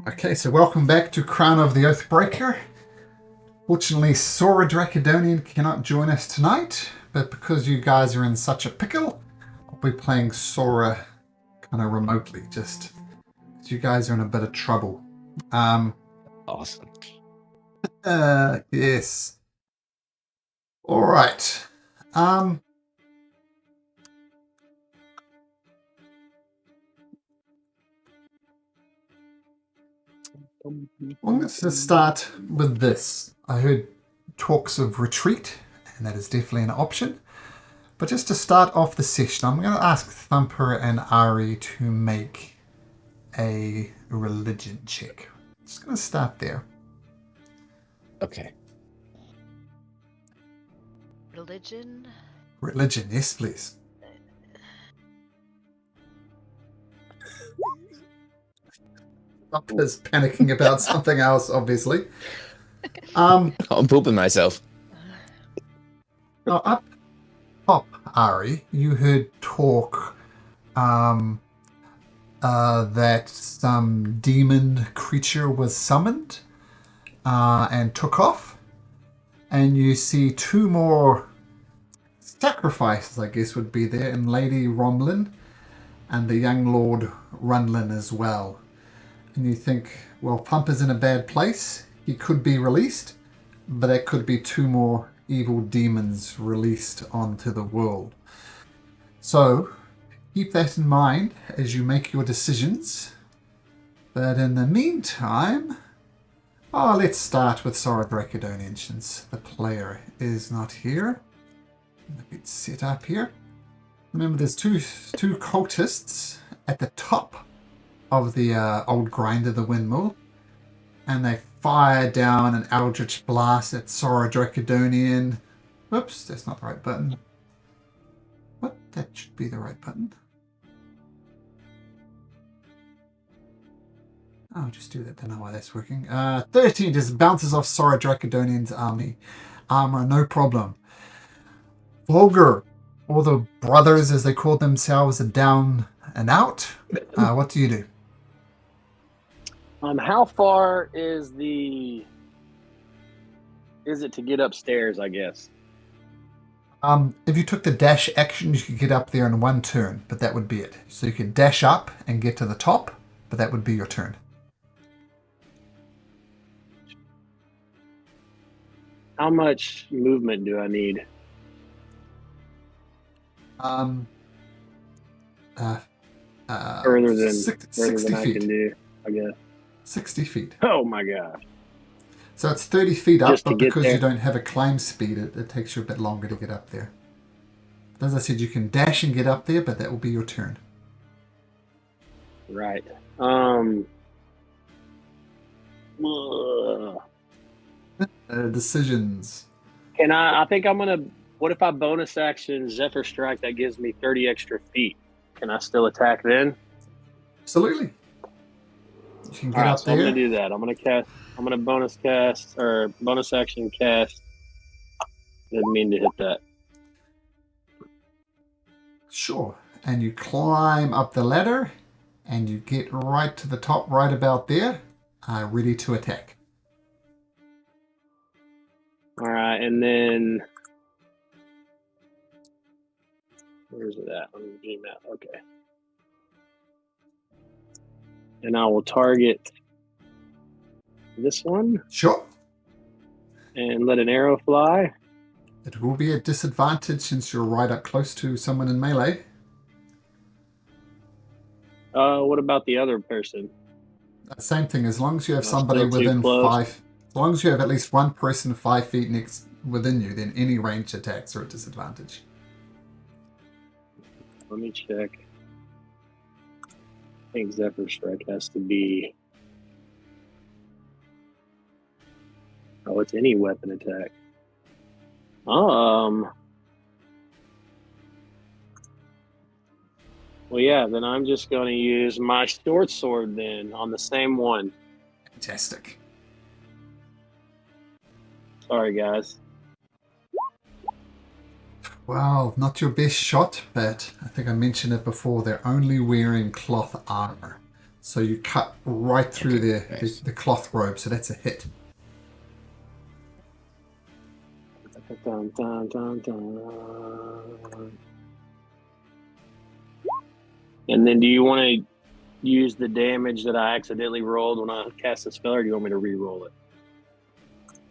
Okay, so welcome back to Crown of the Oathbreaker. Fortunately, Sora Dracodonian cannot join us tonight, but because you guys are in such a pickle, I'll be playing Sora kind of remotely, just because you guys are in a bit of trouble. Awesome. Yes. All right. I'm going to start with this. I heard talks of retreat, and that is definitely an option. But just to start off the session, I'm going to ask Thumper and Ari to make a religion check. Just going to start there. Okay. Religion? Religion, yes, please. Thumper's panicking about something else, obviously. I'm pooping myself. Now up top, Ari, you heard talk that some demon creature was summoned and took off. And you see two more sacrifices, I guess, would be there, in Lady Romlin and the young Lord Runlin as well. And you think, well, Thumper's in a bad place. He could be released, but there could be two more evil demons released onto the world. So keep that in mind as you make your decisions. But in the meantime, let's start with Sora Dracodonian since the player is not here. Let's set up here. Remember, there's two cultists at the top of the old grinder, the windmill, and they fire down an eldritch blast at Sora Dracodonian. Whoops, that's not the right button. What? That should be the right button. I'll just do that. Don't know why that's working. 13 just bounces off Sora Dracodonian's armor, no problem. Vulgar, all the brothers, as they call themselves, are down and out. What do you do? How far is it to get upstairs, I guess? If you took the dash action, you could get up there in one turn, but that would be it. So you could dash up and get to the top, but that would be your turn. How much movement do I need? Further than 60 I feet. can do, I guess. 60 feet. Oh my gosh. So it's 30 feet up, Just to but get because there. you don't have a climb speed, it takes you a bit longer to get up there. But as I said, you can dash and get up there, but that will be your turn. Right. Decisions. I think I'm gonna. What if I bonus action Zephyr Strike? That gives me 30 extra feet. Can I still attack then? Absolutely. You can get All right, up so there. I'm gonna do that. I'm gonna bonus cast or bonus action cast. Didn't mean to hit that. Sure. And you climb up the ladder, and you get right to the top, right about there, ready to attack. All right, and then where's it at? On the G map. Okay. And I will target this one Sure. and let an arrow fly. It will be a disadvantage since you're right up close to someone in melee. What about the other person? Same thing, as long as you have Am I somebody still too within close? as long as you have at least one person 5 feet next within you, then any ranged attacks are a disadvantage. Let me check. I think Zephyr Strike has to be. Oh, it's any weapon attack. Well, yeah, then I'm just going to use my short sword then on the same one. Fantastic. Sorry, guys. Well, not your best shot, but I think I mentioned it before, they're only wearing cloth armor. So you cut right through nice. the cloth robe, so that's a hit. Dun, dun, dun, dun. And then do you want to use the damage that I accidentally rolled when I cast the spell, or do you want me to re-roll it?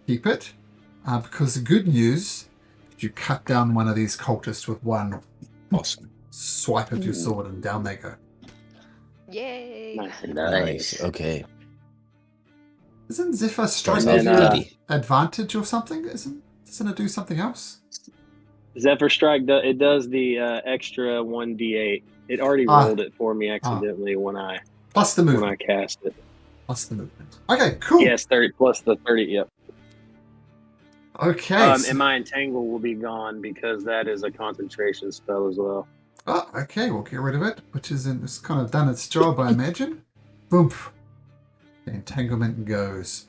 Keep it. Because the good news, you cut down one of these cultists with one Awesome. swipe of your sword and down they go. Yay! Nice. Okay. Isn't Zephyr Strike Starts give off you bloody. advantage or something? Doesn't it do something else? Zephyr Strike, it does the extra 1d8. It already rolled it for me accidentally when I Plus the movement. cast it. Plus the movement. Okay, cool. Yes, 30 plus the 30. Yep. Okay. And my entangle will be gone because that is a concentration spell as well. Oh, okay, we'll get rid of it, it's kind of done its job, I imagine. Boom. The entanglement goes.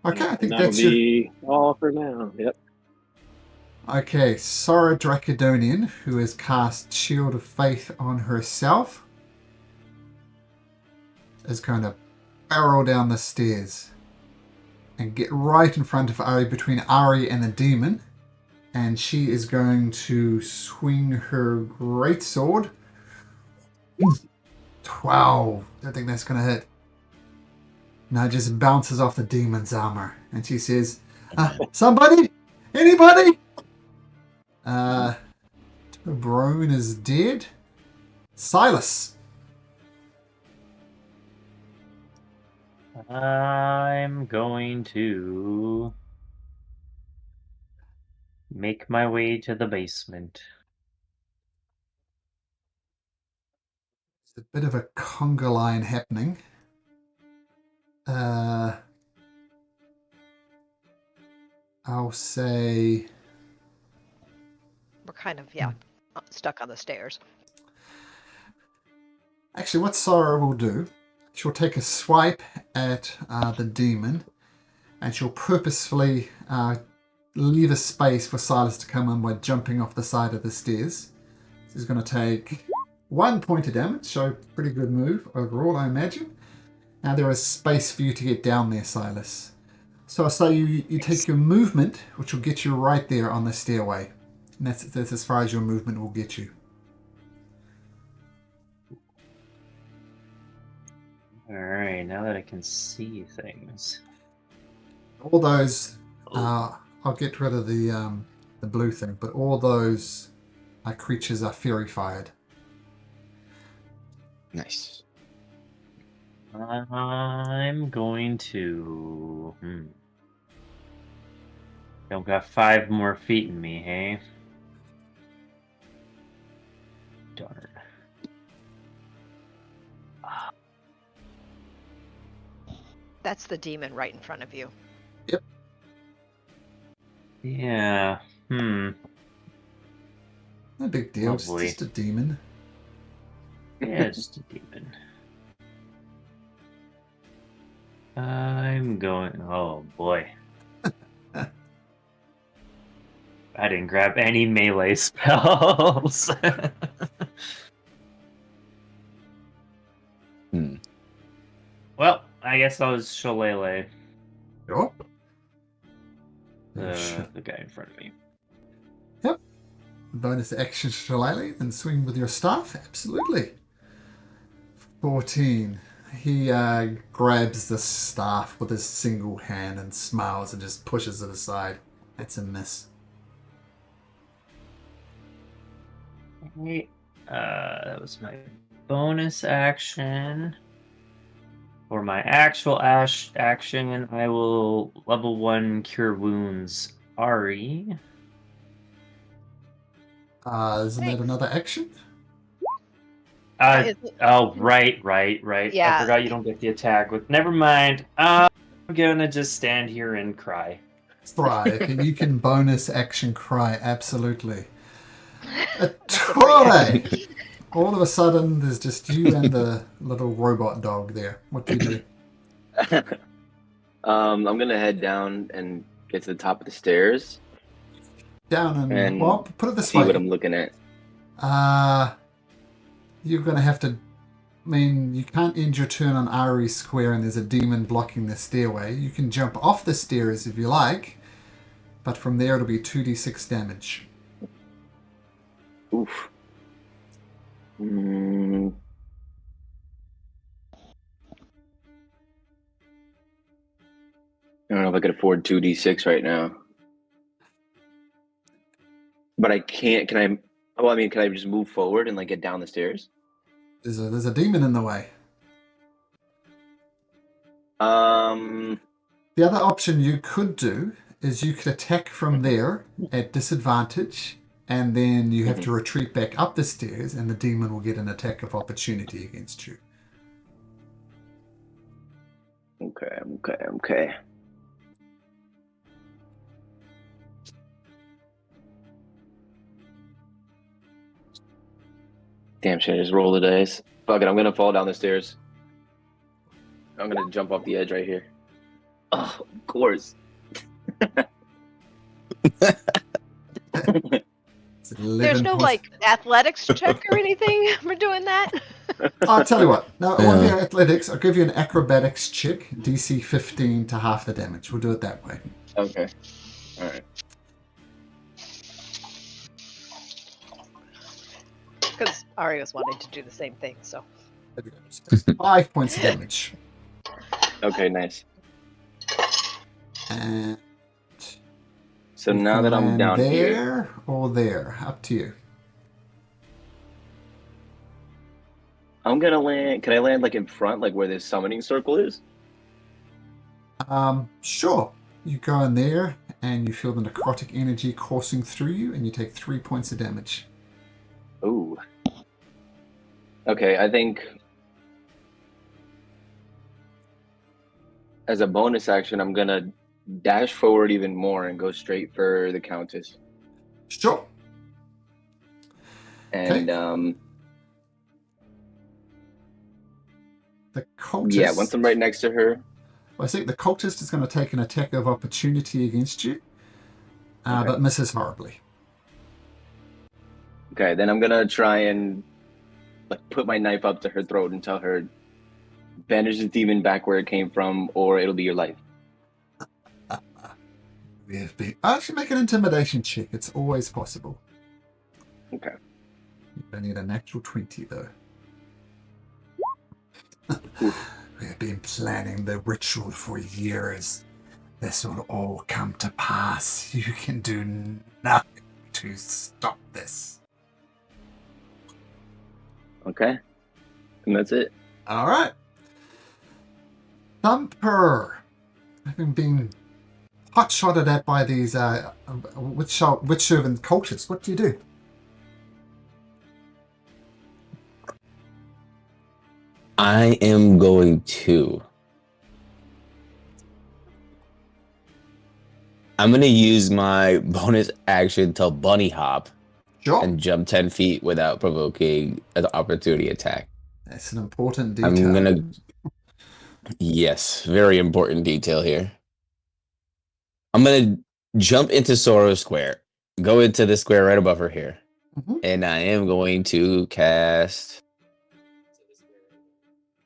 Okay, I think that'll that's be all for now. Yep. Okay, Sora Dracodonian, who has cast Shield of Faith on herself, is going to barrel down the stairs and get right in front of Ari, between Ari and the demon. And she is going to swing her greatsword. 12. Don't think that's going to hit. No, it just bounces off the demon's armor. And she says, somebody? Anybody? Brone is dead. Silas. I'm going to make my way to the basement. It's a bit of a conga line happening. I'll say... We're kind of, stuck on the stairs. Actually, what Sora will do, she'll take a swipe at the demon, and she'll purposefully leave a space for Silas to come in by jumping off the side of the stairs. She's going to take 1 point of damage, so pretty good move overall, I imagine. Now there is space for you to get down there, Silas. So I say you take your movement, which will get you right there on the stairway. And that's as far as your movement will get you. Alright, now that I can see things. All those, I'll get rid of the blue thing, but all those creatures are fairy-fired. Nice. I'm going to... Don't got 5 more feet in me, hey? Darn. That's the demon right in front of you. Yep. Yeah, No big deal, it's Lovely. just a demon. Yeah, just a demon. I'm going... Oh, boy. I didn't grab any melee spells. Well, I guess I'll just shillelagh Sure. the guy in front of me. Yep. Bonus action shillelagh and swing with your staff. Absolutely. 14. He grabs the staff with his single hand and smiles and just pushes it aside. That's a miss. Okay, that was my bonus action. For my actual action, I will level 1 Cure Wounds Ari. Isn't that another action? Oh, right. Yeah. I forgot you don't get the attack with. Never mind. I'm gonna just stand here and cry. Cry. Okay, you can bonus action cry. Absolutely. That's Troy! All of a sudden, there's just you and the little robot dog there. What do you do? I'm gonna head down and get to the top of the stairs. Down And well, put it this see way. what I'm looking at. You're going to have to mean, you can't end your turn on Ari Square and there's a demon blocking the stairway. You can jump off the stairs if you like, but from there it'll be 2d6 damage. Oof. I don't know if I could afford 2d6 right now. But I can't. Can I? Well, I mean, can I just move forward and like get down the stairs? There's a demon in the way. The other option you could do is you could attack from there at disadvantage, and then you have to retreat back up the stairs, and the demon will get an attack of opportunity against you. Okay. Damn, should I just roll the dice? Fuck it, I'm gonna fall down the stairs. I'm gonna jump off the edge right here. Oh, of course. There's no like athletics check or anything for doing that. I'll tell you what. No, it won't be athletics. I'll give you an acrobatics check, DC 15 to half the damage. We'll do it that way. Okay. All right. Because Ari was wanting to do the same thing, so. 5 points of damage. Okay, nice. And so now that I'm down there here, or there, up to you. I'm gonna land. Can I land like in front, like where this summoning circle is? Sure. You go in there and you feel the necrotic energy coursing through you, and you take 3 points of damage. Ooh. Okay, I think as a bonus action, I'm gonna dash forward even more and go straight for the Countess. Sure. And the cultist. yeah, once I'm right next to her. I think the cultist is going to take an attack of opportunity against you, but misses horribly. Okay, then I'm gonna try and like put my knife up to her throat and tell her, banish the demon back where it came from, or it'll be your life. We have been. I should make an intimidation check. It's always possible. Okay. You don't need a natural 20 though. We have been planning the ritual for years. This will all come to pass. You can do nothing to stop this. Okay. And that's it. All right. Thumper. Having been hot-shotted at by these witch servant cultists, what do you do? I am going to. I'm going to use my bonus action to bunny hop Sure. and jump 10 feet without provoking an opportunity attack. That's an important detail. I'm going to... Yes, very important detail here. I'm going to jump into Sorrow Square, go into the square right above her here, and I am going to cast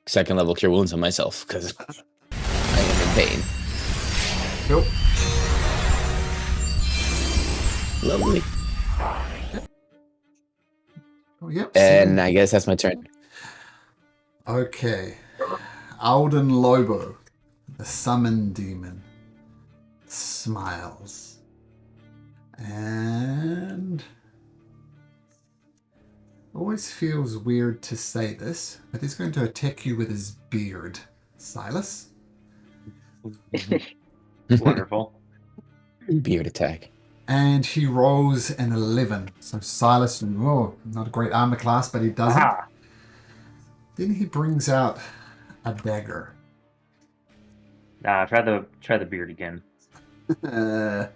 second level Cure Wounds on myself because I am in pain. Cool. Lovely. Oh, yep. And I guess that's my turn. Okay. Alden Lobo, the summon demon, smiles. And always feels weird to say this, but he's going to attack you with his beard, Silas. Wonderful. Beard attack. And he rolls an 11. So Silas, not a great armor class, but he doesn't. Aha. Then he brings out a dagger. Nah, try the beard again. There's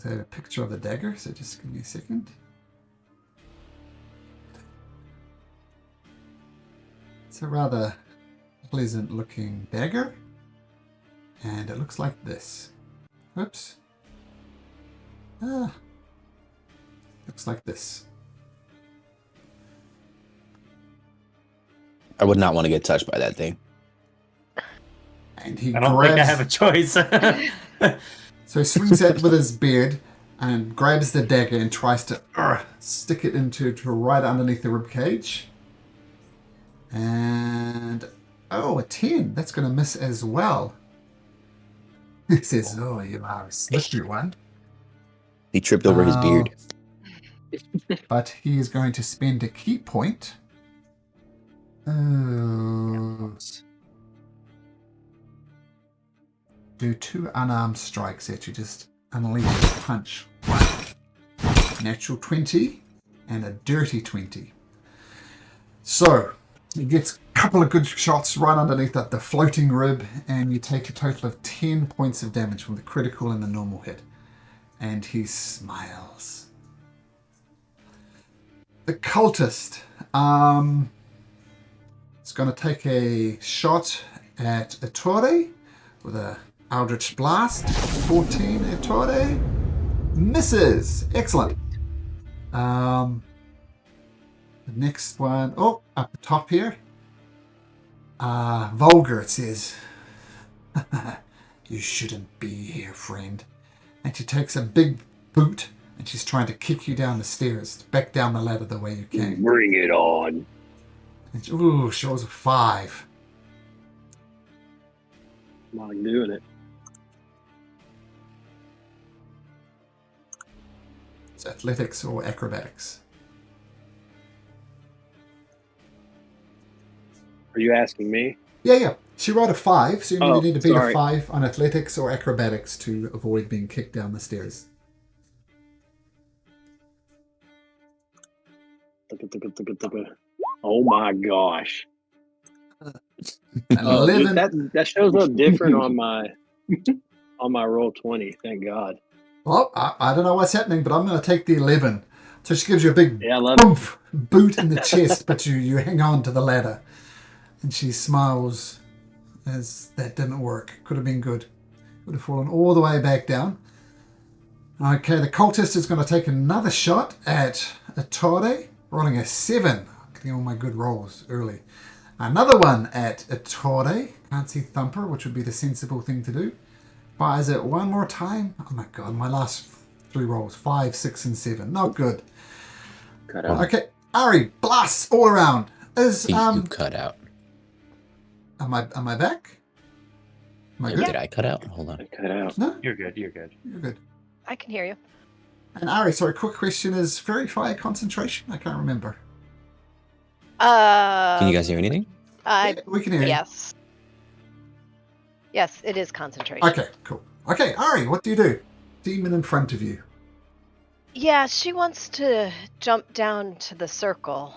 a picture of the dagger, so just give me a second. It's a rather pleasant looking dagger. And it looks like this. Oops. Looks like this. I would not want to get touched by that thing. And he I don't grabs... think I have a choice. So he swings it with his beard and grabs the dagger and tries to stick it into right underneath the ribcage. And a 10. That's going to miss as well. He says, "Oh, you are a slippery one." He tripped over his beard. But he is going to spend a key point. Do 2 unarmed strikes at you. Just unleash a punch. Natural 20 and a dirty 20. So he gets a couple of good shots right underneath the floating rib, and you take a total of 10 points of damage from the critical and the normal hit. And he smiles. The cultist is going to take a shot at Ettore with a Eldritch Blast. 14 Ettore. Misses. Excellent. The next one, up the top here. Vulgar, it says. You shouldn't be here, friend. And she takes a big boot and she's trying to kick you down the stairs, back down the ladder the way you came. Bring it on. And she rolls a 5. I'm not doing it. It's athletics or acrobatics. Are you asking me? Yeah. She rolled a 5, so you need to beat sorry. a 5 on athletics or acrobatics to avoid being kicked down the stairs. Oh my gosh. 11. That shows up different on my on my roll 20. Thank God. Well, I don't know what's happening, but I'm going to take the 11. So she gives you a big boot in the chest, but you hang on to the ladder. And she smiles as that didn't work. Could have been good. Would have fallen all the way back down. Okay, the cultist is going to take another shot at Ettore, rolling a 7. Getting all my good rolls early. Another one at Ettore. Can't see Thumper, which would be the sensible thing to do. Fires it one more time. Oh my god, my last 3 rolls. 5, 6, and 7. Not good. Cut out. Okay, Ari, blasts all around. You cut out. Am I back? Am I good? Did I cut out? Hold on. I cut out. No? You're good. You're good. I can hear you. And Ari, sorry, quick question. Is Fairy Fire concentration? I can't remember. Can you guys hear anything? Yeah, we can hear you. Yes. Yes, it is concentration. Okay, cool. Okay, Ari, what do you do? Demon in front of you. Yeah, she wants to jump down to the circle.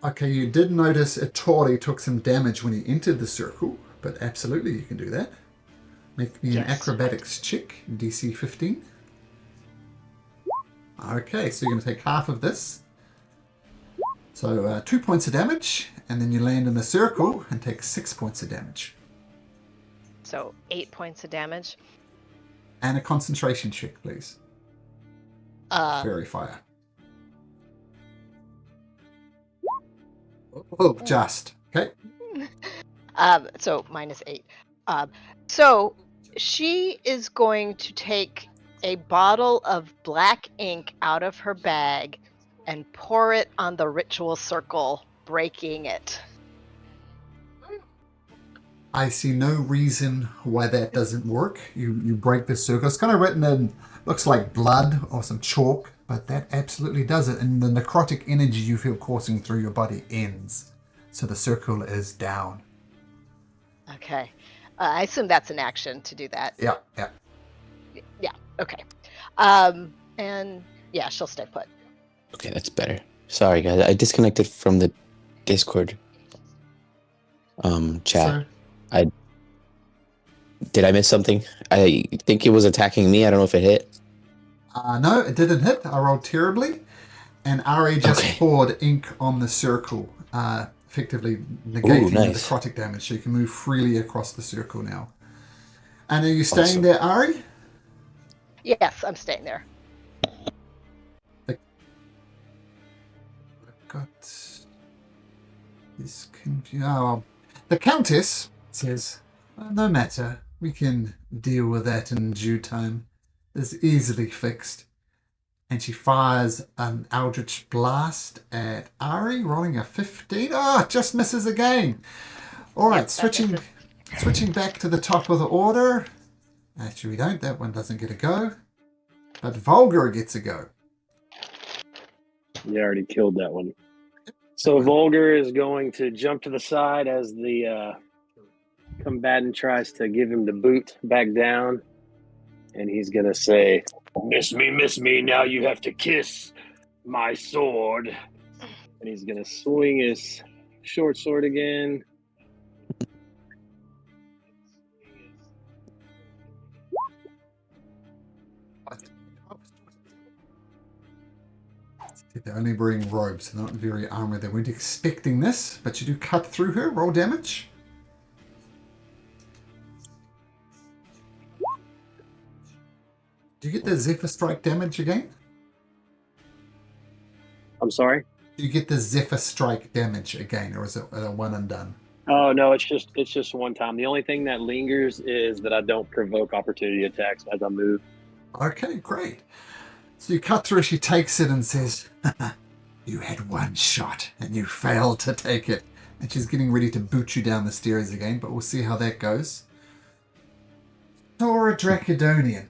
Okay, you did notice Ettore took some damage when he entered the circle, but absolutely you can do that. Make me an acrobatics check, DC 15. Okay, so you're going to take half of this. So 2 points of damage, and then you land in the circle and take 6 points of damage. So 8 points of damage. And a concentration check, please. Fairy Fire. Oh, just. Okay. So -8. So she is going to take a bottle of black ink out of her bag and pour it on the ritual circle, breaking it. I see no reason why that doesn't work. You break the circle. It's kind of written in, looks like blood or some chalk, but that absolutely does it. And the necrotic energy you feel coursing through your body ends. So the circle is down. Okay. I assume that's an action to do that. Yeah. Yeah, okay. And yeah, she'll stay put. Okay, that's better. Sorry, guys. I disconnected from the Discord chat. So, Did I miss something? I think it was attacking me. I don't know if it hit. no, it didn't hit. I rolled terribly. And Ari just poured ink on the circle, effectively negating the necrotic damage. So you can move freely across the circle now. And are you staying there, Ari? Yes, I'm staying there. is confused. Oh, the Countess says, no matter. We can deal with that in due time. It's easily fixed. And she fires an Eldritch Blast at Ari, rolling a 15. Ah, just misses again. All right, Yep, that switching back to the top of the order. Actually, we don't. That one doesn't get a go. But Volgar gets a go. You already killed that one. So Volgar is going to jump to the side as the combatant tries to give him the boot back down. And he's going to say, miss me, now you have to kiss my sword. And he's going to swing his short sword again. They're only wearing robes, they're not very armored. They weren't expecting this, but you do cut through her. Roll damage. Do you get the Zephyr Strike damage again? I'm sorry? Do you get the Zephyr Strike damage again, or is it a one and done? Oh no, it's just one time. The only thing that lingers is that I don't provoke opportunity attacks as I move. Okay, great. So you cut through, she takes it and says, you had one shot and you failed to take it. And she's getting ready to boot you down the stairs again, but we'll see how that goes. Sora Dracodonian.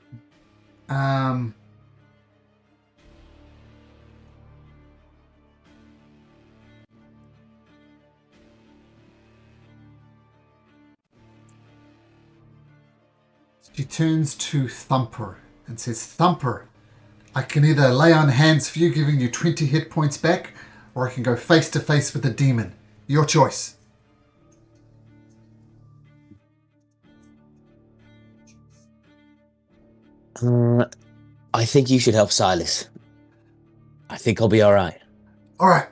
She turns to Thumper and says, Thumper, I can either lay on hands for you, giving you 20 hit points back, or I can go face to face with the demon. Your choice. I think you should help Silas. I think I'll be alright. Alright.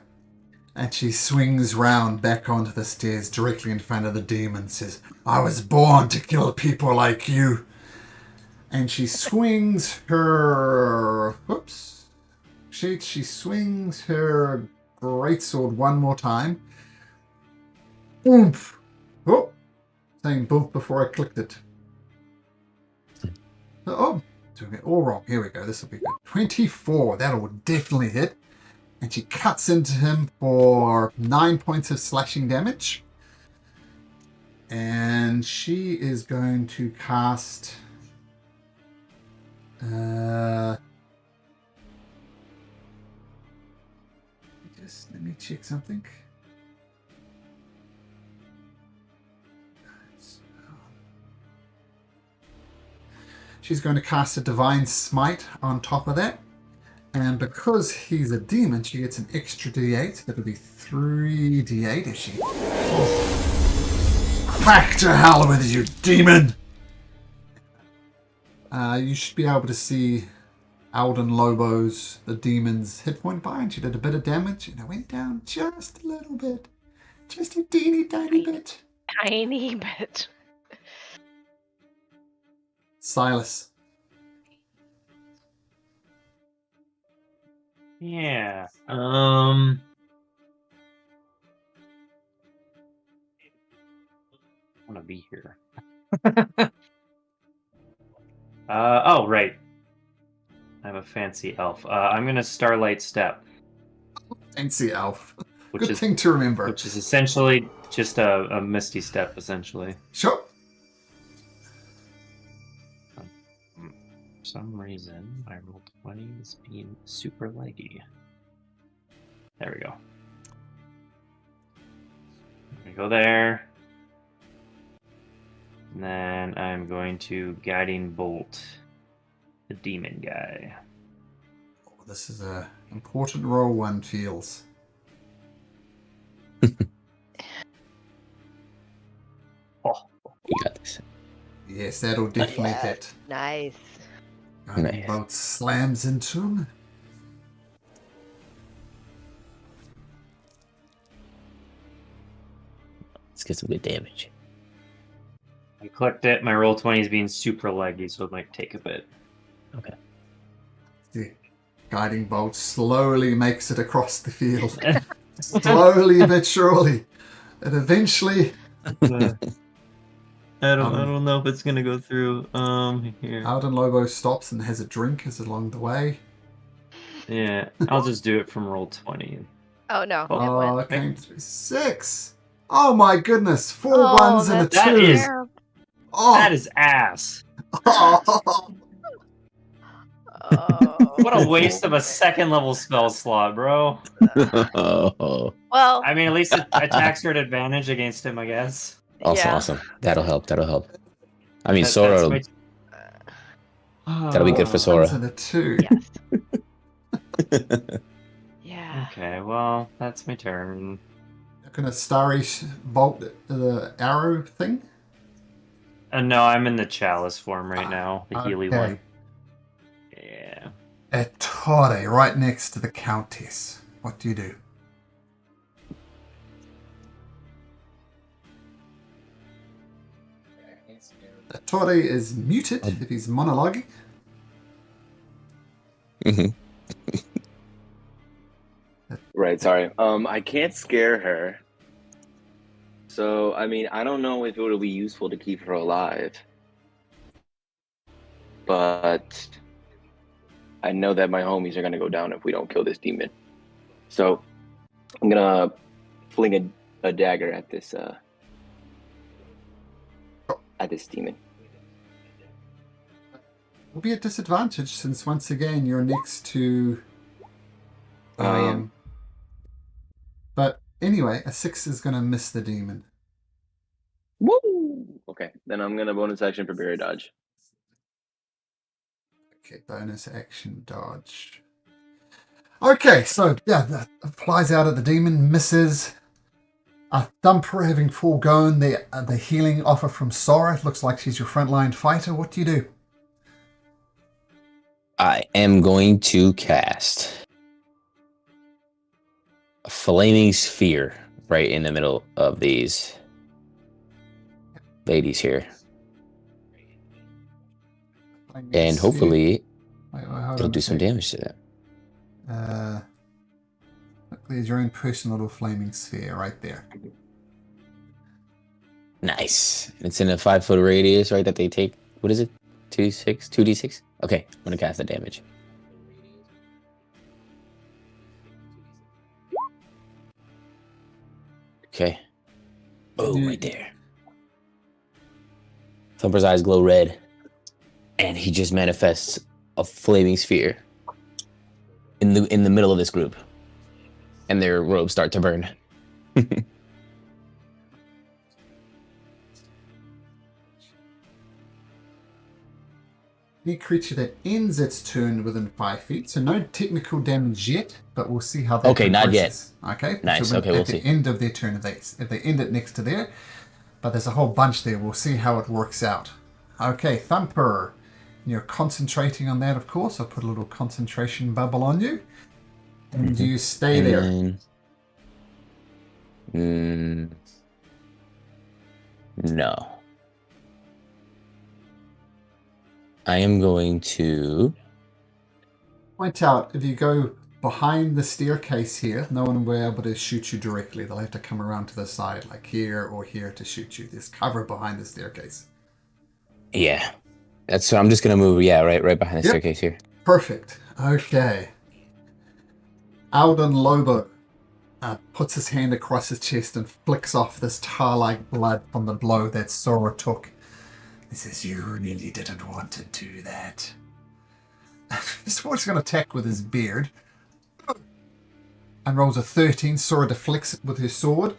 And she swings round back onto the stairs directly in front of the demon and says, I was born to kill people like you. And she swings her... Whoops. She swings her greatsword one more time. Oomph. Oh. Saying boomp before I clicked it. Oh. Doing it all wrong. Here we go. This will be good. 24. That'll definitely hit. And she cuts into him for 9 points of slashing damage. And she is going to cast... just let me check something. She's going to cast a Divine Smite on top of that. And because he's a demon, she gets an extra d8. That'll be 3d8 if she... Oh. Back to hell with you, demon! You should be able to see Alden Lobo's, the demon's hit point bar, and she did a bit of damage, and it went down just a little bit. Just a teeny tiny bit. Tiny bit. Silas. Yeah. I want to be here. Oh, right. I have a fancy elf. I'm going to Starlight Step. Fancy elf. Which Good is, thing to remember. Which is essentially just a Misty Step, essentially. Sure. For some reason, I rolled 20 as being super leggy. There we go. I'm going to go there. And then I'm going to Guiding Bolt the demon guy. Oh, this is a important roll, one feels. Oh, You got this. Yes, that'll definitely hit. Nice. Guiding bolt slams into him. Let's get some good damage. I clicked it. My roll 20 is being super leggy, so it might take a bit. Okay. The guiding bolt slowly makes it across the field. Slowly but surely. And eventually, I don't know if it's gonna go through. Here. Alden Lobo stops and has a drink as along the way. Yeah, I'll just do it from roll 20. Oh no. Oh, it went. it came through 6. Oh my goodness. 4 Oh, ones and a that's 2. That is- terrible. Oh, That is ass. oh. Oh. What a waste of a second level spell slot, bro. Oh, Well, I mean, at least it attacks her at advantage against him, I guess. awesome, yeah. awesome. That'll help. That'll help. I mean, That's Sora. my- That'll be good for Sora. Ones and a 2. Yes. Yeah. Okay, well, that's my turn. You're gonna starry bolt the arrow thing. No, I'm in the chalice form right now, the Healy okay. one. Yeah. Ettore, right next to the Countess. What do you do? Ettore is muted if he's monologuing. Mhm. Right, sorry. I can't scare her. So, I mean, I don't know if it would be useful to keep her alive. But I know that my homies are going to go down if we don't kill this demon. So, I'm going to fling a dagger at this demon. Will be a disadvantage since once again you're next to. I am. But anyway, a 6 is going to miss the demon. Woo! Okay, then I'm going to bonus action prepare a dodge. Okay, bonus action dodge. Okay, so yeah, that flies out at the demon, misses. Thumper having foregone the healing offer from Sora. It looks like she's your frontline fighter. What do you do? I am going to cast a flaming sphere right in the middle of these ladies here. And hopefully it'll do some damage to that. There's your own personal little flaming sphere right there. Nice. It's in a 5-foot radius, right? That they take. What is it? 2d6? Okay, I'm gonna cast the damage. Okay. Boom, right there. Thumper's eyes glow red, and he just manifests a flaming sphere in the middle of this group, and their robes start to burn. Any creature that ends its turn within 5 feet, so no technical damage yet, but we'll see how that Okay, not yet. progresses. Okay, Nice, so okay, we'll at the see. end of their turn, if they end it next to there, but there's a whole bunch there. We'll see how it works out. Okay, Thumper, you're concentrating on that, of course. I'll put a little concentration bubble on you, and you stay there. No. I am going to Point out, if you go behind the staircase here, no one will be able to shoot you directly. They'll have to come around to the side, like here or here, to shoot you. There's cover behind the staircase. Yeah. So I'm just gonna move, right behind the staircase here. Perfect. Okay. Alden Lobo puts his hand across his chest and flicks off this tar-like blood from the blow that Sora took. He says, "You really didn't want to do that." Sora's going to attack with his beard. And rolls a 13. Sora deflects it with his sword.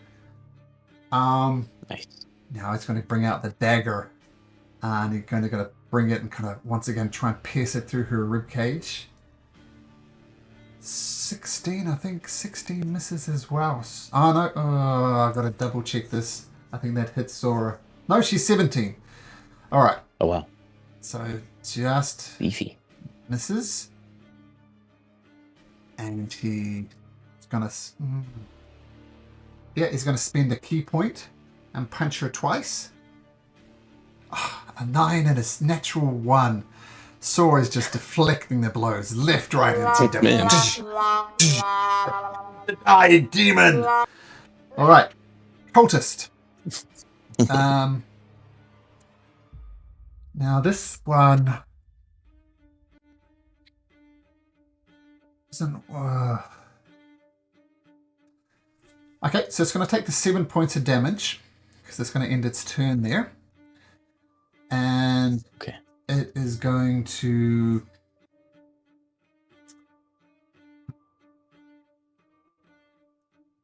Nice. Now he's going to bring out the dagger. And he's going to bring it and kind of once again try and pierce it through her ribcage. 16, I think 16 misses as well. Oh no, I've got to double check this. I think that hits Sora. No, she's 17. Alright. Oh wow. So just Beefy. misses. And he's going to... he's going to spend a key point and punch her twice. A 9 and a natural 1. Sora is just deflecting the blows left, right, and center. Man. Die, demon! Alright. cultist. Now this one isn't. Okay, so it's going to take the 7 points of damage because it's going to end its turn there, and Okay. it is going to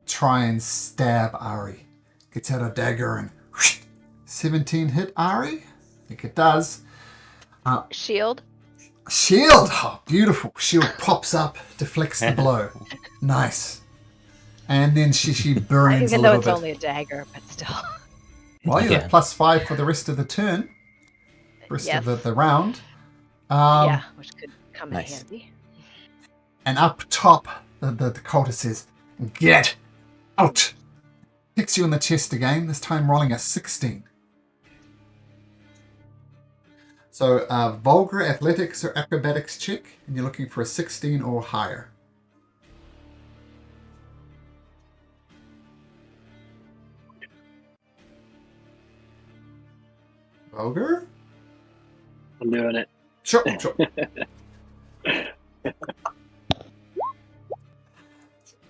try and stab Ari. Gets out a dagger and 17 hit Ari. I think it does. Shield. Shield! Oh, beautiful. Shield pops up, deflects the blow. Nice. And then she burns Even a though little it's bit. only a dagger, but still. Well, you have +5 for the rest of the turn. Rest Yes. of the round. Yeah, which could come Nice. in handy. And up top, the cultist says, "Get out!" Kicks you in the chest again, this time rolling a 16. So, vulgar athletics or acrobatics check, and you're looking for a 16 or higher. Vulgar? I'm doing it. Sure, sure.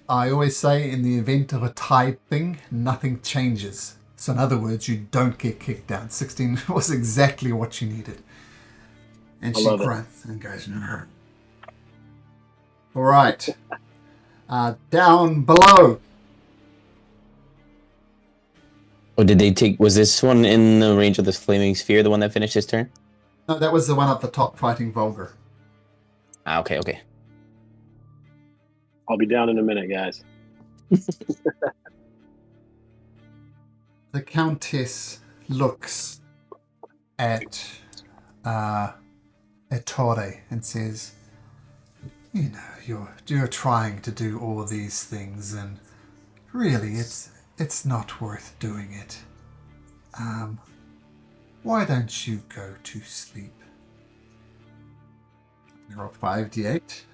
I always say in the event of a tied thing, nothing changes. So in other words, you don't get kicked down. 16 was exactly what you needed. And I she love it. grunts and goes, "No." All right. Down below. Oh, did they take? Was this one in the range of this flaming sphere? The one that finished his turn? No, that was the one up the top fighting Vulgar. Ah, okay, okay. I'll be down in a minute, guys. The Countess looks at Ettore and says, "You know, you're trying to do all these things, and really, it's not worth doing it. Why don't you go to sleep?" Roll 5d8.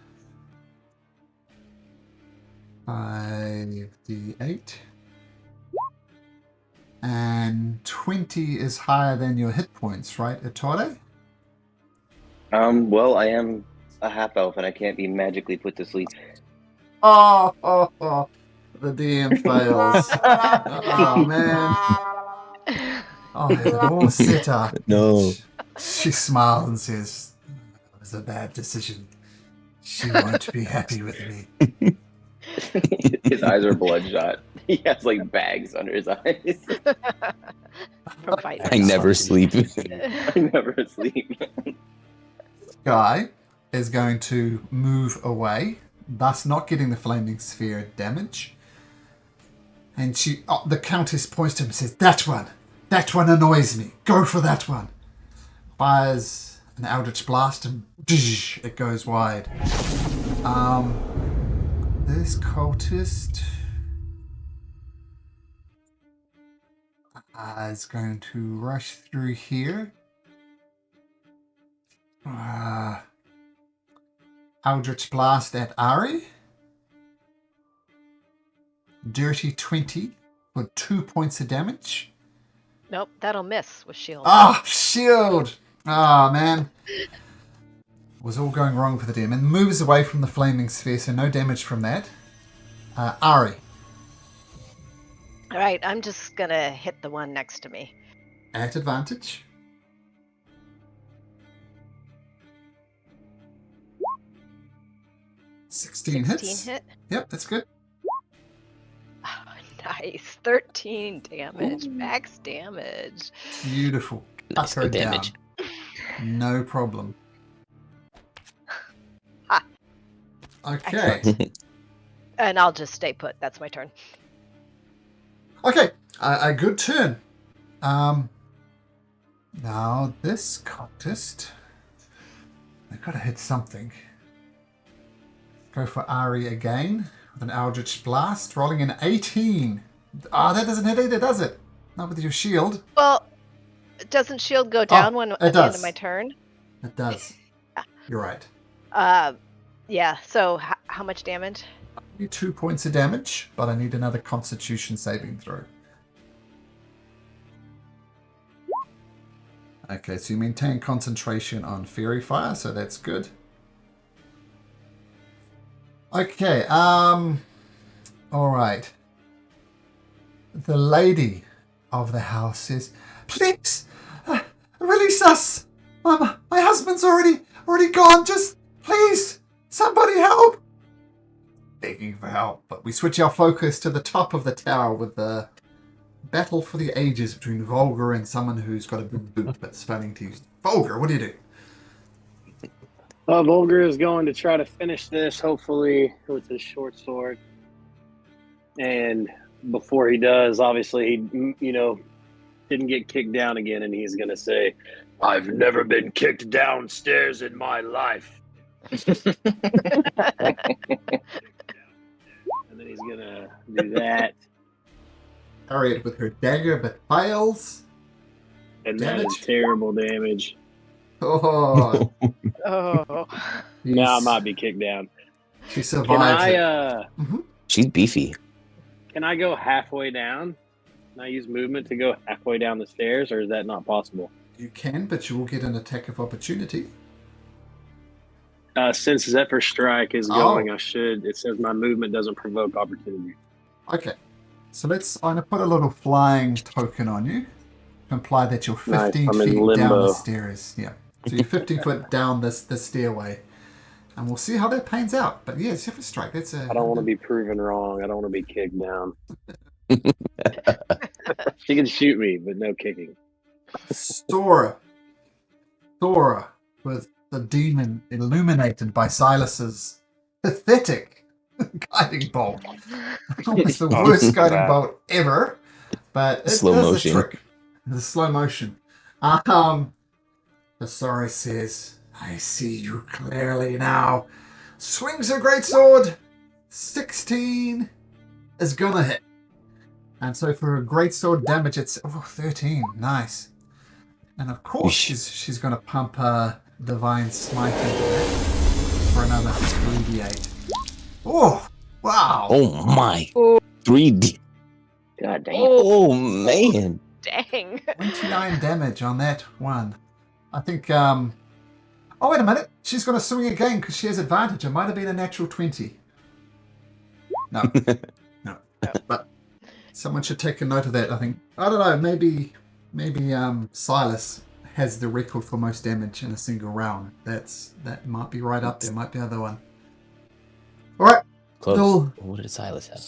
5d8. And 20 is higher than your hit points, right, Ettore? Well, I am a half elf and I can't be magically put to sleep. Oh, the DM fails. Oh, man. Oh, I had it all set up. No. She smiles and says, "It was a bad decision. She won't be happy with me." His eyes are bloodshot. He has like bags under his eyes. From fighting. I never sleep. I never sleep. Guy is going to move away, thus not getting the flaming sphere damage. And the Countess points to him and says, that one annoys me. Go for that one." Fires an Eldritch Blast and it goes wide. This cultist is going to rush through here. Eldritch Blast at Ari. Dirty 20 for 2 points of damage. Nope, that'll miss with shield. Shield! Man. Was all going wrong for the DM. And moves away from the flaming sphere, so no damage from that. Ari. All right, I'm just gonna hit the one next to me. At advantage. Sixteen hits. Hit. Yep, that's good. Oh, nice. 13 damage. Max damage. Beautiful. Nice, Cut her good damage. down. No problem. Ha. Okay. And I'll just stay put. That's my turn. Okay. A good turn. Now this cultist, they've got to hit something. Go for Ari again with an Eldritch Blast, rolling an 18. That doesn't hit either, does it? Not with your shield. Well, doesn't shield go down when at the end does. of my turn? It does. You're right. Yeah. So how much damage? I need 2 points of damage, but I need another Constitution saving throw. Okay, so you maintain concentration on Fairy Fire, so that's good. Okay, all right. The lady of the house says, "Please, release us. My husband's already gone. Just please, somebody help." Begging for help, but we switch our focus to the top of the tower with the battle for the ages between Volgar and someone who's got a big boot but spelling to use. Volgar, what do you do? Volgar is going to try to finish this, hopefully, with his short sword. And before he does, obviously, he, didn't get kicked down again, and he's going to say, "I've never been kicked downstairs in my life." And then he's going to do that. Parry it with her dagger, but fails. And Damage. that is terrible damage. Oh, Oh. Now I might be kicked down. She survives She's beefy. Can I go halfway down? Can I use movement to go halfway down the stairs, or is that not possible? You can, but you will get an attack of opportunity. Since Zephyr Strike is going, I should. It says my movement doesn't provoke opportunity. Okay. So I'm going to put a little flying token on you to imply that you're 15 I'm in feet limbo. down the stairs. Yeah. So you're 15 foot down the stairway. And we'll see how that pans out. But yeah, Zephyr Strike, that's a... I don't want to be proven wrong. I don't want to be kicked down. She can shoot me, but no kicking. Sora, with the demon illuminated by Silas's pathetic guiding bolt. Almost the worst guiding bolt ever, but it Slow does motion. the trick. The slow motion. The Sora says, "I see you clearly now." Swings her great sword. 16 is gonna hit. And so for a great sword damage, it's 13. Nice. And of course, she's going to pump her Divine Smite into that for another 3d8. Oh, wow. Oh my. 3D. God damn. Oh man. Dang. 29 damage on that one. I think, oh, wait a minute. She's going to swing again because she has advantage. It might have been a natural 20. No. No. But someone should take a note of that, I think. I don't know, maybe Silas has the record for most damage in a single round. That might be right up there, might be the other one. Alright. Close. What did Silas have?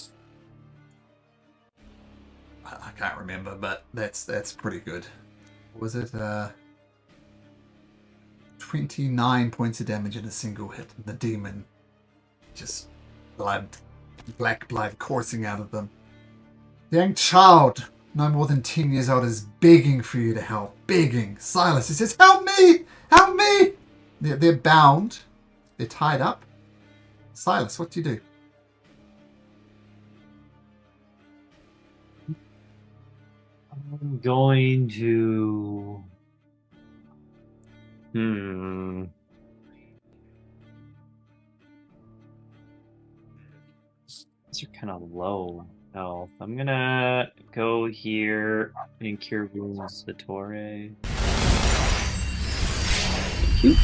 I can't remember, but that's pretty good. Was it 29 points of damage in a single hit? The demon just black blood coursing out of them. The young child, no more than 10 years old, is begging for you to help. Begging. Silas, he says, "Help me! Help me!" They're bound. They're tied up. Silas, what do you do? I'm going to... These are kind of low health. I'm gonna go here and cure wounds Satori. Cute.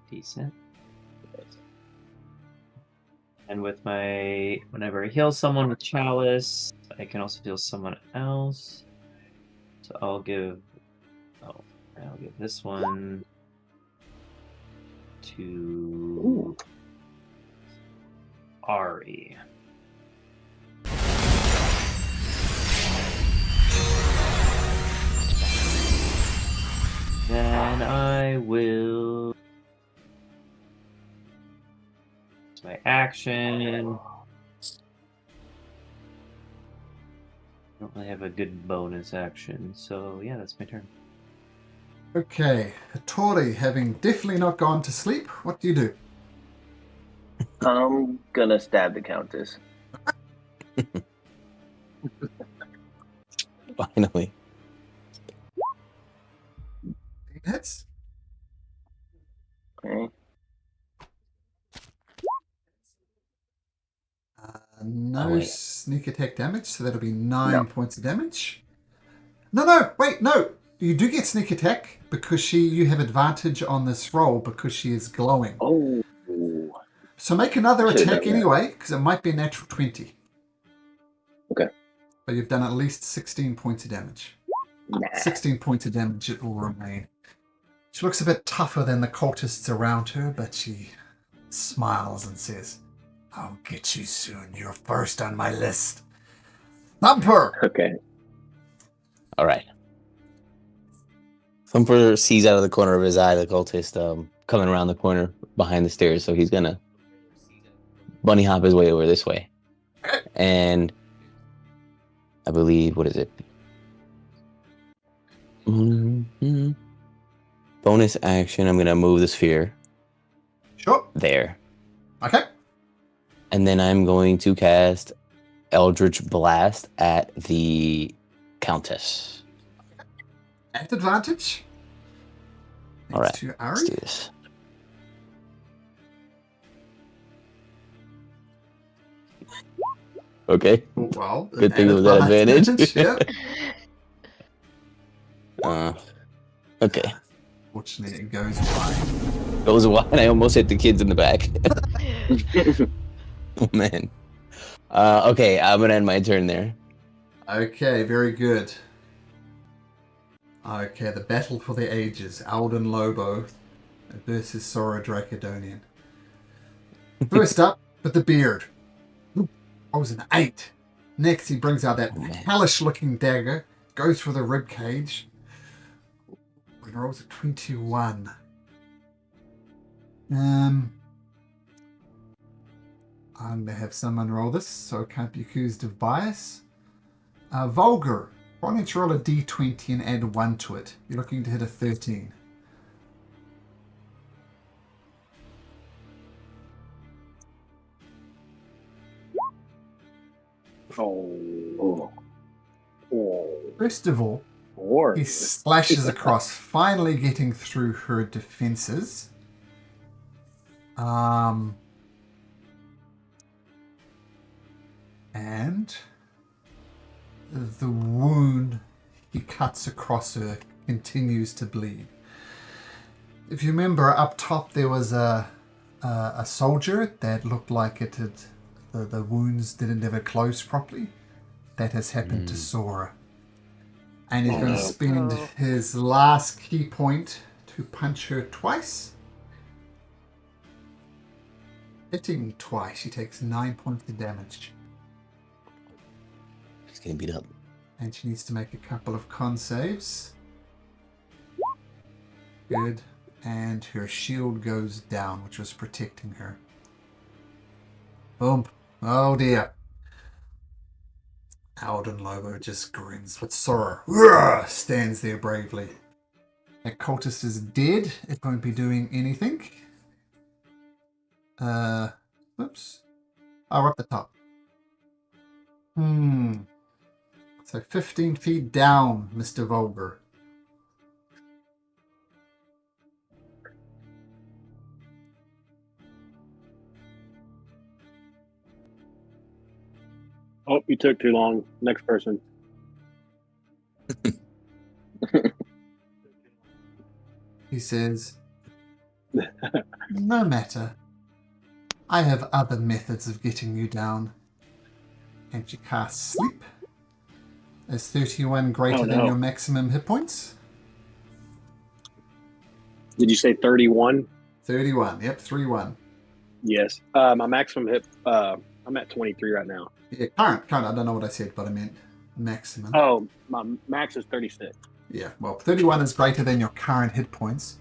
Decent. And with my, whenever I heal someone with Chalice, I can also heal someone else. So I'll give this one to Ari. Then I will... It's my action. I don't really have a good bonus action, so yeah, that's my turn. Okay, Tori, having definitely not gone to sleep, what do you do? I'm gonna stab the Countess. Finally. Hits. Okay. No wait. sneak attack damage, so that'll be 9 points of damage. No, wait, no. You do get sneak attack because you have advantage on this roll because she is glowing. Oh. So make another Should've attack done that. anyway, because it might be a natural 20. Okay. But you've done at least 16 points of damage. Nah. 16 points of damage it will remain. She looks a bit tougher than the cultists around her, but she smiles and says, I'll get you soon. You're first on my list. Thumper! Okay. All right. Thumper sees out of the corner of his eye the cultist coming around the corner behind the stairs, so he's gonna bunny hop his way over this way. And I believe, what is it? Bonus action, I'm gonna move the sphere Sure. there. Okay. And then I'm going to cast Eldritch Blast at the Countess. At advantage. All right, To let's Ari. do this. Okay. Well, Good thing it was at advantage. Yeah. Okay. Fortunately, it goes wide. That was wide. I almost hit the kids in the back. Oh, man. Okay, I'm gonna end my turn there. Okay, very good. Okay, the battle for the ages. Alden Lobo versus Sora Dracodonian. First up, with the beard. I was an 8. Next, he brings out that hellish-looking dagger, goes for the rib cage, and rolls a 21. I'm going to have someone roll this, so it can't be accused of bias. Vulgar. Why don't you roll a d20 and add 1 to it? You're looking to hit a 13. Oh. First of all, Or he slashes across, finally getting through her defenses. And the wound he cuts across her continues to bleed. If you remember, up top there was a soldier that looked like it had the wounds didn't ever close properly. That has happened to Sora. And he's going to spend his last key point to punch her twice. Hitting twice, she takes 9 points of damage. He's getting beat up. And she needs to make a couple of con saves. Good. And her shield goes down, which was protecting her. Boom. Oh dear. Alden Lobo just grins with sorrow. Stands there bravely. That cultist is dead. It won't be doing anything. Whoops. Oh, we're up the top. So 15 feet down, Mr. Vulgar. Oh, you took too long. Next person. He says, no matter. I have other methods of getting you down. And she casts Sleep. Is 31 greater than your maximum hit points? Did you say 31? 31, yep, 3-1. Yes. My maximum hit, I'm at 23 right now. Yeah, current, I don't know what I said, but I meant maximum. Oh, my max is 36. Yeah, well, 31 is greater than your current hit points.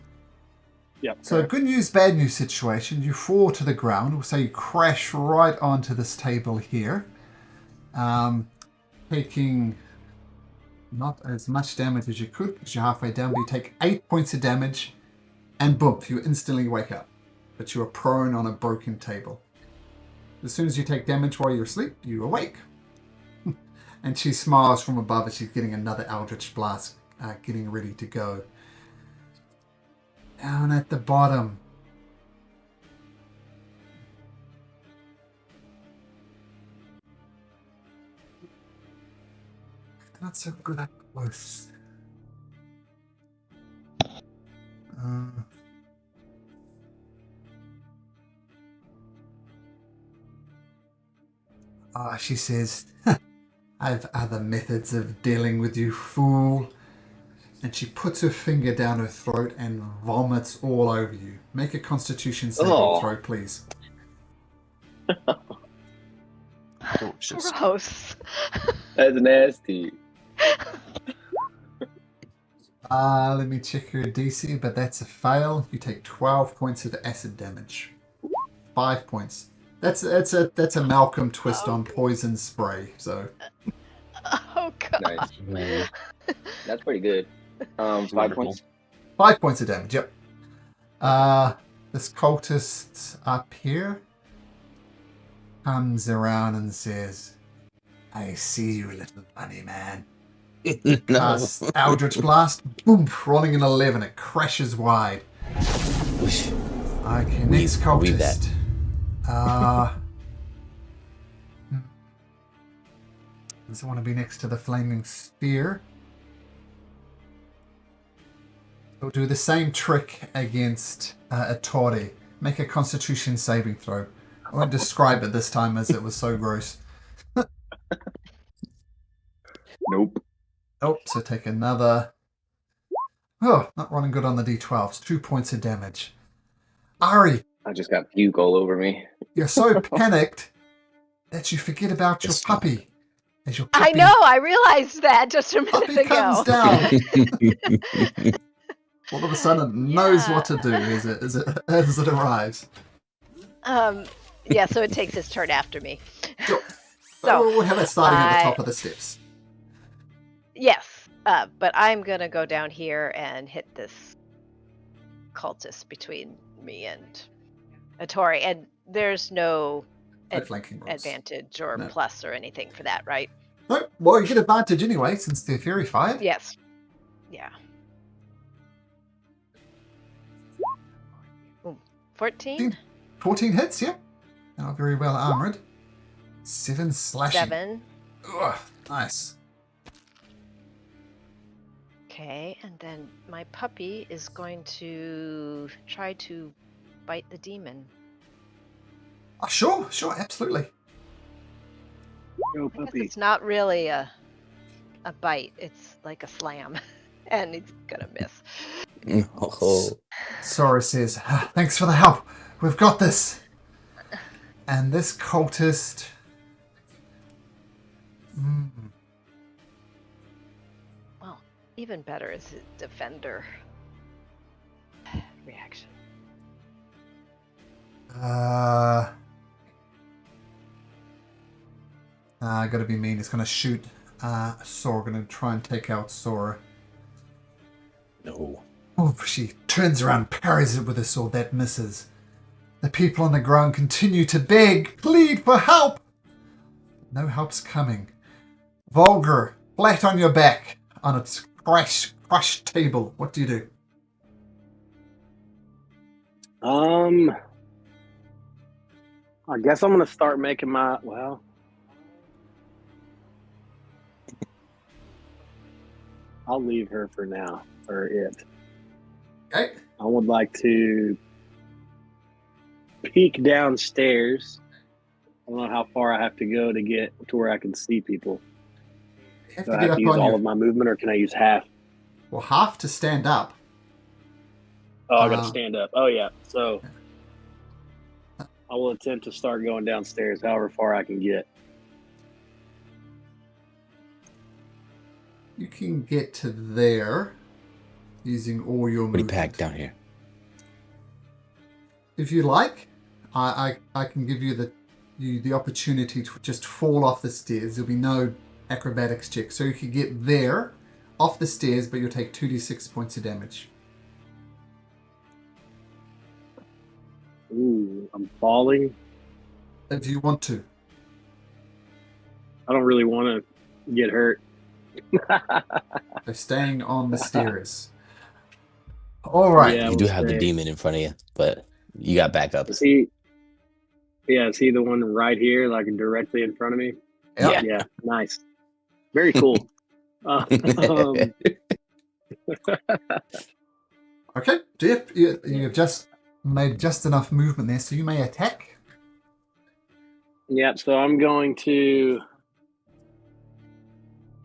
Yep. So good news, bad news situation. You fall to the ground, so you crash right onto this table here. Taking not as much damage as you could because you're halfway down, but you take 8 points of damage and boom, you instantly wake up. But you are prone on a broken table. As soon as you take damage while you're asleep, you awake. And she smiles from above as she's getting another Eldritch Blast getting ready to go. Down at the bottom. not so good up close. She says, I've other methods of dealing with you, fool. And she puts her finger down her throat and vomits all over you. Make a Constitution saving throw, please. Gross. That's nasty. Let me check your DC, but that's a fail. You take 12 points of acid damage. 5 points. That's a Malcolm twist on poison spray. So. Oh god. Nice. Man. That's pretty good. 5 Wonderful. points. 5 points of damage. Yep. This cultist up here comes around and says, "I see you, little bunny man." No. Casts Eldritch Blast. Boom! Rolling an 11. It crashes wide. Okay, next Weave that. cultist. Does it want to be next to the flaming sphere? We'll do the same trick against Atori. Make a Constitution saving throw. I won't describe it this time as it was so gross. Nope. Oh, so take another. Oh, not running good on the D12s. 2 points of damage. Ari, I just got puke all over me. you're so panicked that you forget about your It's fine. puppy. As your I puppy, know, I realized that just a minute puppy ago. comes down. All of a sudden, knows Yeah. what to do as it arrives. Yeah, so it takes his turn after me. Sure. So, we'll have it starting at the I- top of the steps. Yes, but I'm gonna go down here and hit this cultist between me and Atori, and there's no No flanking rolls. advantage or No. plus or anything for that, right? No, well, you get advantage anyway since they're fury fired. Yes. Yeah. Ooh, 14? 14 hits, yeah. Not very well armored. 7 slashing. 7. Ugh, nice. Okay, and then my puppy is going to try to bite the demon. Oh, sure, absolutely. Go I guess puppy. it's not really a bite, it's like a slam. And he's gonna miss. Oh. Sora says, "Thanks for the help. We've got this." And this cultist... Well, even better is his defender reaction. I gotta be mean. He's gonna shoot Sora. Gonna try and take out Sora. No. Oh, she turns around, parries it with a sword. That misses. The people on the ground continue to beg, plead for help. No help's coming. Vulgar, flat on your back, on its crushed table. What do you do? I guess I'm gonna start making my I'll leave her for now, or it. Okay. I would like to peek downstairs. I don't know how far I have to go to get to where I can see people. You have Do to I get have up to use on all your... of my movement, or can I use half? Well, half to stand up. Oh, I gotta stand up. Oh, yeah. So I will attempt to start going downstairs however far I can get. You can get to there using all your Pretty movement. packed down here. If you like, I can give you the opportunity to just fall off the stairs. There'll be no acrobatics check. So you could get there, off the stairs, but you'll take 2d6 points of damage. Ooh, I'm falling. If you want to. I don't really want to get hurt. So staying on the stairs. All right. Yeah, You do we'll have the stay. demon in front of you, but you got backup. Is he the one right here, like directly in front of me? Yep. Yeah, nice. Very cool. Um, Okay, you've just made just enough movement there, so you may attack. Yep. So I'm going to.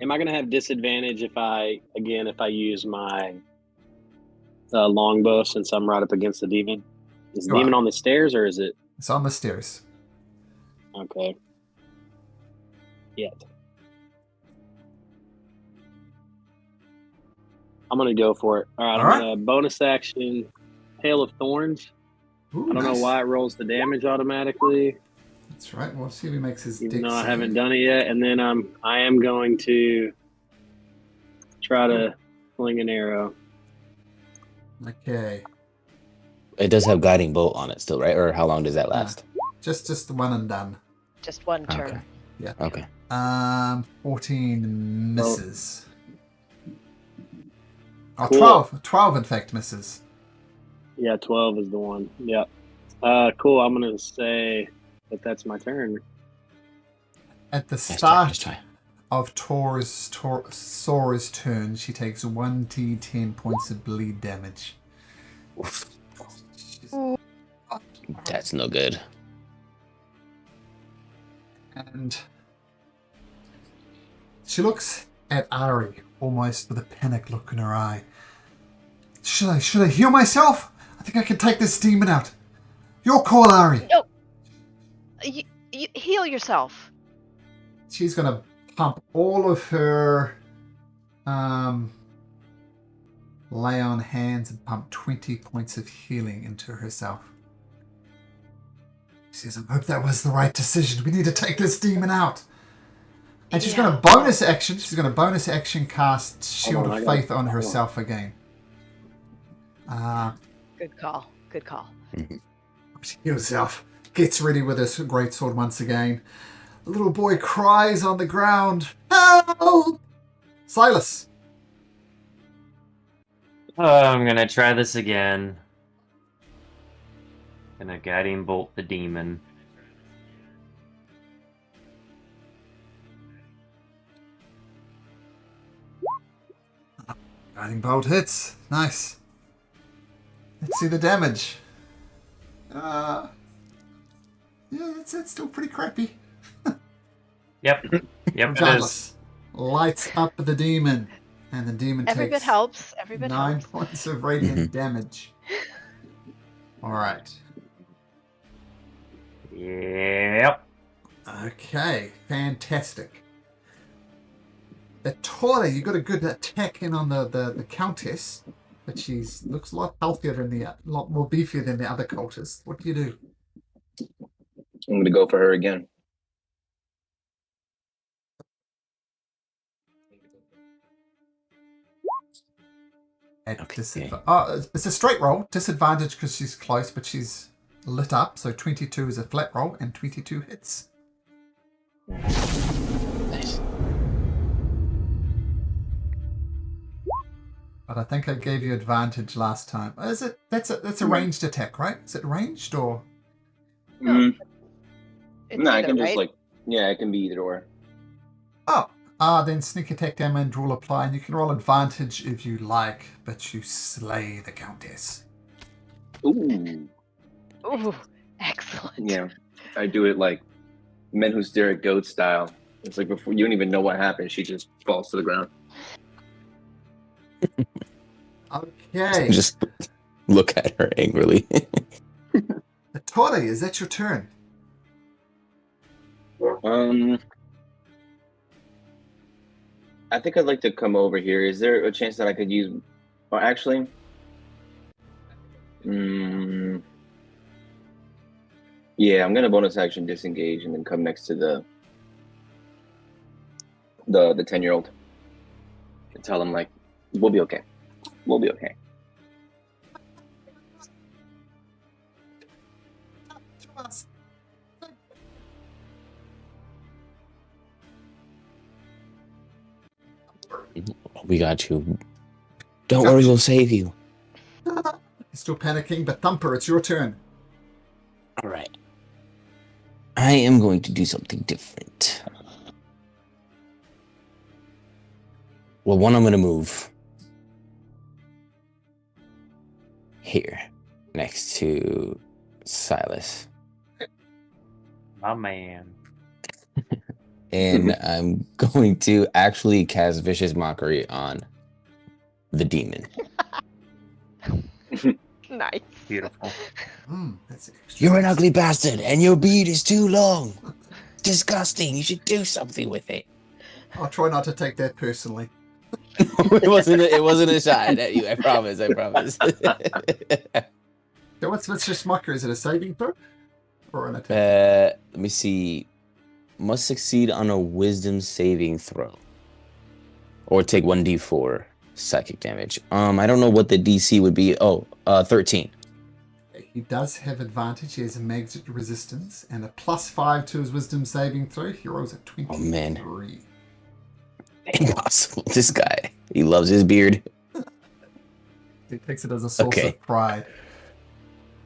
Am I going to have disadvantage if I use my longbow since I'm right up against the demon? Is the You demon are. on the stairs or is it? It's on the stairs. Okay. Yet. I'm going to go for it. All right. All I'm right. going to bonus action Hail of Thorns. Ooh, I don't know nice. why it rolls the damage automatically, That's right. We'll see if he makes his even deck though I save. haven't done it yet. And then I am going to try to fling an arrow. Okay. It does have guiding bolt on it still, right? Or how long does that last? Just the one and done. Just one turn. Okay. Yeah. Okay. 14 misses. Oh, Cool. 12 in fact misses. Yeah, 12 is the one. Yeah. Cool. I'm going to say that that's my turn. At the Nice start try. of Sora's turn, she takes 1d10 points of bleed damage. Oof. Ooh. That's no good. And she looks at Ari almost with a panic look in her eye. Should I heal myself? I think I can take this demon out. Your call, Ari. No. You heal yourself. She's gonna pump all of her lay on hands and pump 20 points of healing into herself. She says, I hope that was the right decision. We need to take this demon out. And she's going to bonus action. She's going to bonus action cast Shield of Faith on herself again. Good call. Good call. She heals herself. Gets ready with her greatsword once again. The little boy cries on the ground. Help! Silas. I'm gonna try this again. Gonna guiding bolt the demon. Guiding bolt hits. Nice. Let's see the damage. Yeah, it's still pretty crappy. Yep. Yep, it is. Regardless, lights up the demon, and the demon Every bit takes helps. Every bit 9 helps. points of radiant damage. All right. Yep. Okay, fantastic. The Tora, you got a good attack in on the Countess, but she's looks a lot healthier than a lot more beefier than the other cultists. What do you do? I'm going to go for her again. It's a straight roll. Disadvantage because she's close, but she's lit up. So 22 is a flat roll, and 22 hits. Nice. But I think I gave you advantage last time. Is it? That's a ranged attack, right? Is it ranged or? No, It's I either, can just right? it can be either or. Then sneak attack damage will apply, and you can roll advantage if you like, but you slay the Countess. Ooh. Ooh, excellent. Yeah. I do it like Men Who Stare at Goats style. It's like before you don't even know what happened, she just falls to the ground. Okay. Just look at her angrily. Tori, is that your turn? I think I'd like to come over here. Is there a chance that I could use? Or actually, yeah, I'm gonna bonus action disengage and then come next to the 10-year-old and tell him like, we'll be okay. We'll be okay. We got you. Don't worry, we'll save you. You're still panicking, but Thumper, it's your turn. All right. I am going to do something different. Well, one I'm gonna move here, next to Silas, My man. and I'm going to actually cast Vicious Mockery on the demon. Nice. Beautiful. That's extra. You're an ugly bastard, and your beard is too long. Disgusting. You should do something with it. I'll try not to take that personally. It wasn't a shot at you. I promise. I promise. So what's just Smucker? Is it a saving throw or an attack? Let me see. Must succeed on a Wisdom saving throw, or take 1d4 psychic damage. I don't know what the DC would be. 13. He does have advantage. He has a magic resistance and a +5 to his Wisdom saving throw. He rolls at 23. Oh man, impossible. This guy, he loves his beard. He takes it as a source of pride.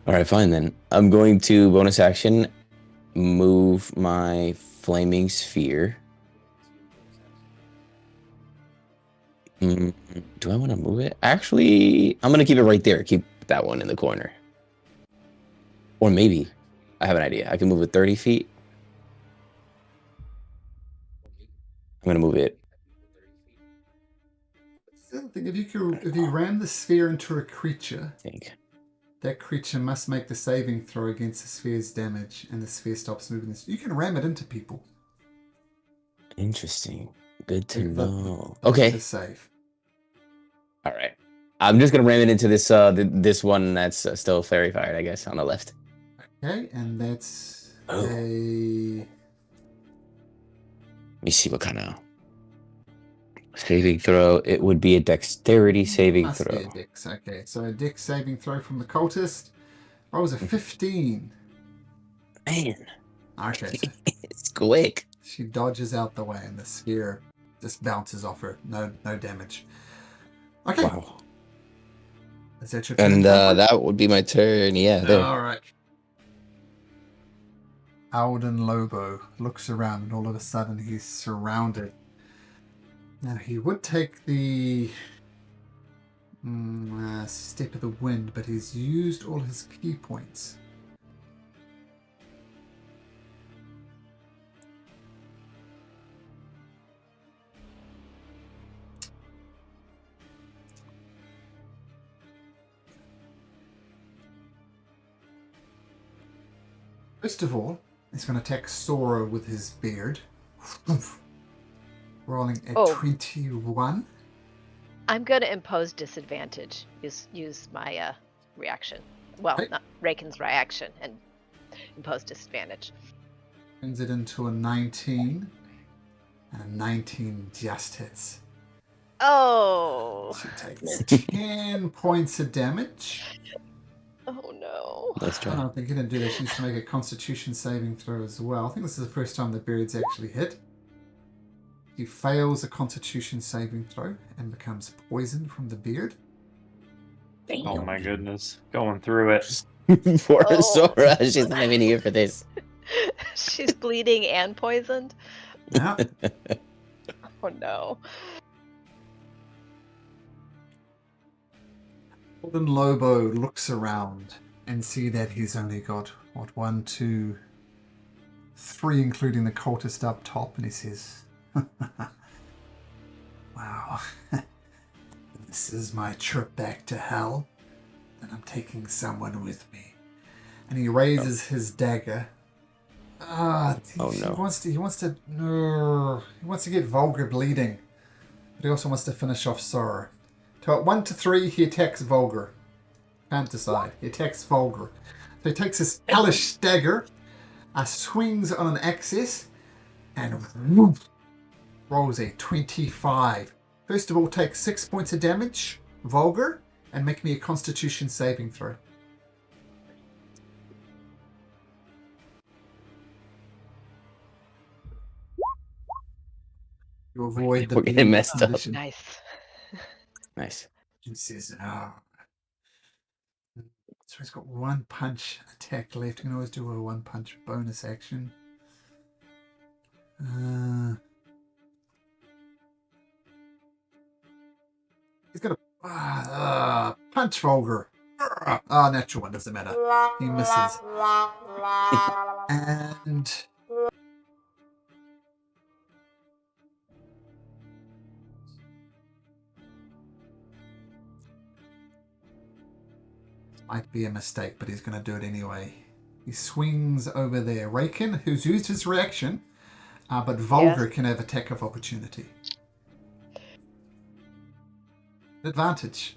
All right, fine then. I'm going to bonus action move my flaming sphere. Do I want to move it? Actually, I'm going to keep it right there. Keep that one in the corner. Or maybe, I have an idea. I can move it 30 feet. I'm going to move it. The other thing, if you ram the sphere into a creature, I think. that creature must make the saving throw against the sphere's damage, and the sphere stops moving. You can ram it into people. Interesting. Good to But know. Okay. To save. All right. I'm just going to ram it into this this one that's still fairy fired, I guess, on the left. Okay, and that's a... Let me see what kind of saving throw. It would be a dexterity saving must throw. be a dex. Okay, so a dex saving throw from the cultist. Rolls a 15. Man. Okay, so It's quick. she dodges out the way, and the sphere just bounces off her. No damage. Okay. Wow. Is that your And turn? that would be my turn. Yeah, there. All right. Alden Lobo looks around, and all of a sudden he's surrounded. Now he would take the step of the wind, but he's used all his key points. First of all, he's going to attack Sora with his beard. Rolling at 21. I'm going to impose disadvantage. Use my reaction. Well, Okay. not Raken's reaction, and impose disadvantage. Turns it into a 19. And a 19 just hits. Oh. She takes 10 points of damage. Oh no. Let's I try. don't think he didn't do that. She needs to make a Constitution saving throw as well. I think this is the first time the beard's actually hit. He fails a Constitution saving throw and becomes poisoned from the beard. Oh my goodness. Going through it. Poor Oh. Sora. She's not even here for this. She's bleeding and poisoned. Yeah. Oh no. Alden Lobo looks around and see that he's only got, 1, 2, 3, including the cultist up top, and he says, wow, this is my trip back to hell, and I'm taking someone with me. And he raises his dagger. Oh, no. He wants to get Vulgar bleeding, but he also wants to finish off Sora. So at 1 to 3, he attacks Vulgar. Can't decide. He attacks Vulgar. So he takes his hellish dagger, swings on an axis, and whoop, rolls a 25. First of all, take 6 points of damage, Vulgar, and make me a Constitution saving throw. You avoid the We're getting bleeding messed up. condition. Nice. Nice. He says, so he's got 1 punch attack left. You can always do a 1 punch bonus action. He's gonna punch Vulgar. Natural one, doesn't matter. He misses. And might be a mistake, but he's gonna do it anyway. He swings over there. Raken, who's used his reaction, but Vulgar can have attack of opportunity. Advantage.